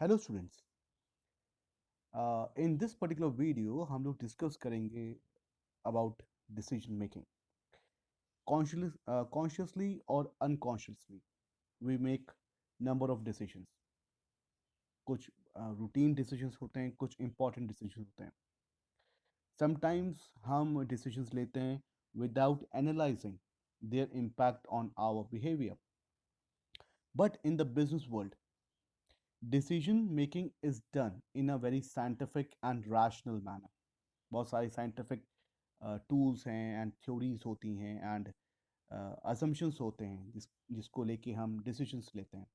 Hello students. In this particular video हम लोग discuss करेंगे अबाउट डिसीजन मेकिंग। कॉन्शियसली और unconsciously we make number of decisions. कुछ routine decisions होते हैं, कुछ इंपॉर्टेंट डिसीजंस होते हैं। समटाइम्स हम डिसीजंस लेते हैं without analysing their impact on our behaviour, but in the business world decision making is done in a very scientific and rational manner. बहुत सारी साइंटिफिक टूल्स हैं एंड थ्योरीज होती हैं एंड असम्पशंस होते हैं जिसको लेके हम डिसीजंस लेते हैं,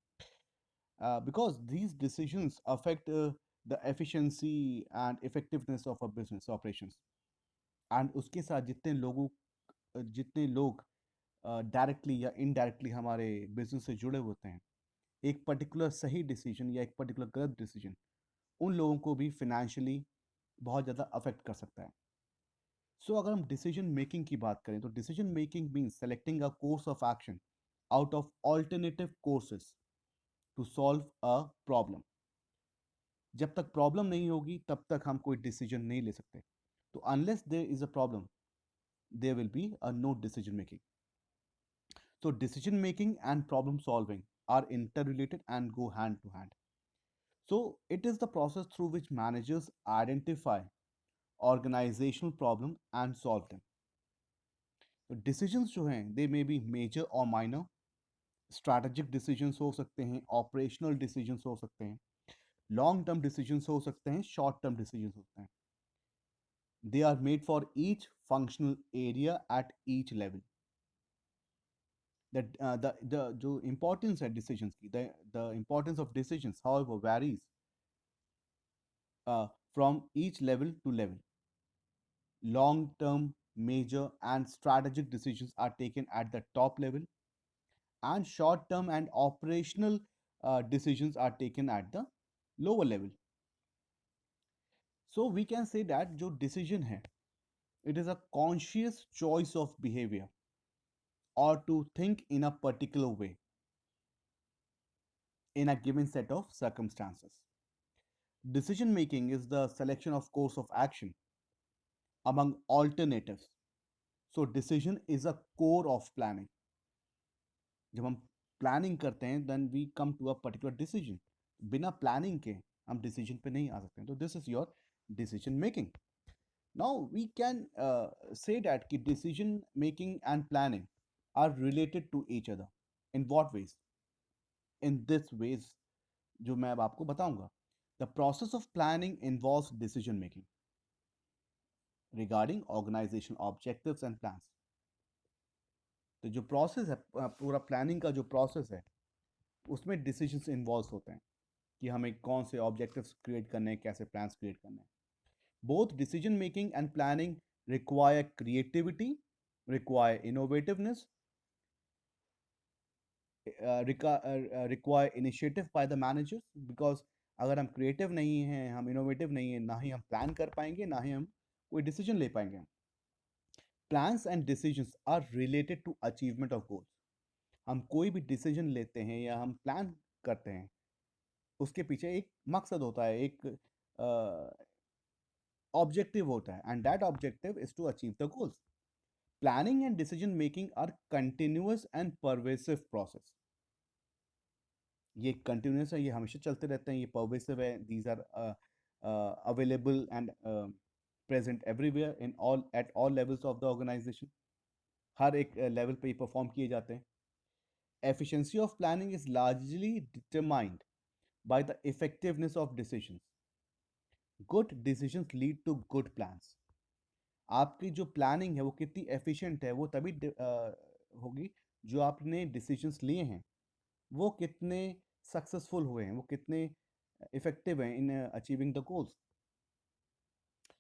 because these decisions affect the efficiency and effectiveness of a business operations. And उसके साथ जितने लोग डायरेक्टली या इनडायरेक्टली हमारे बिजनेस से जुड़े होते हैं, एक पर्टिकुलर सही डिसीजन या एक पर्टिकुलर गलत डिसीजन उन लोगों को भी फिनेंशियली बहुत ज़्यादा अफेक्ट कर सकता है। सो अगर हम डिसीजन मेकिंग की बात करें तो decision making means selecting a course of action out of alternative courses to solve a problem. जब तक प्रॉब्लम नहीं होगी तब तक हम कोई डिसीजन नहीं ले सकते। तो unless there is a problem there will be a no decision making. So decision making and problem solving are interrelated and go hand to hand. So it is the process through which managers identify organizational problem and solve them. तो decisions जो हैं they may be major or minor, strategic decisions हो सकते हैं, operational decisions हो सकते हैं, long term decisions हो सकते हैं, short term decisions होते हैं. They are made for each functional area at each level. That the जो importance है decisions की, the importance of decisions however varies from each level to level. Long term, major and strategic decisions are taken at the top level, and short term and operational decisions are taken at the lower level. So we can say that जो decision है, it is a conscious choice of behavior or to think in a particular way in a given set of circumstances. Decision making is the selection of course of action among alternatives. So decision is a core of planning. जब हम planning करते हैं then we come to a particular decision. बिना planning के हम decision पे नहीं आ सकते हैं। तो this is your decision making. Now we can say that कि decision making and planning are related to each other. In what ways? In this ways जो मैं अब आपको बताऊंगा। The process of planning involves decision making regarding organisation objectives and plans. तो जो process है, पूरा प्लानिंग का जो प्रोसेस है, उसमें डिसीजंस इन्वॉल्व होते हैं कि हमें कौन से ऑब्जेक्टिव्स क्रिएट करने हैं, कैसे प्लान्स क्रिएट करने हैं। Both decision making and planning require creativity, require innovativeness, require initiative by the managers. Because अगर हम क्रिएटिव नहीं हैं, हम इनोवेटिव नहीं हैं, ना ही हम प्लान कर पाएंगे, ना ही हम कोई डिसीजन ले पाएंगे। Plans and decisions are related to achievement of goals. हम कोई भी डिसीजन लेते हैं या हम प्लान करते हैं, उसके पीछे एक मकसद होता है, एक ऑब्जेक्टिव होता है, and that objective is to achieve the goals. Planning and decision making are continuous and pervasive process. ये कंटिन्यूअस है, ये हमेशा चलते रहते हैं, ये परवेसिव है। These are available and present everywhere in all at all levels of the organisation. हर एक लेवल पे ये परफॉर्म किए जाते हैं। Efficiency of planning is largely determined by the effectiveness of decisions. Good decisions lead to good plans. आपकी जो planning है वो कितनी एफिशिएंट है वो तभी होगी जो आपने डिसीजंस लिए हैं वो कितने सक्सेसफुल हुए हैं, वो कितने इफेक्टिव हैं इन अचीविंग द गोल्स।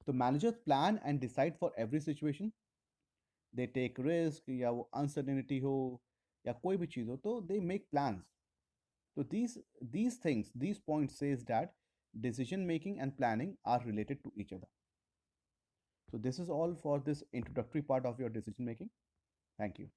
तो managers plan and decide for every situation. They take risk, या वो अनसर्टेनिटी हो या कोई भी चीज़ हो, तो they make plans. So these things, these points says that decision making and planning are related to each other. So this is all for this introductory part of your decision making. Thank you.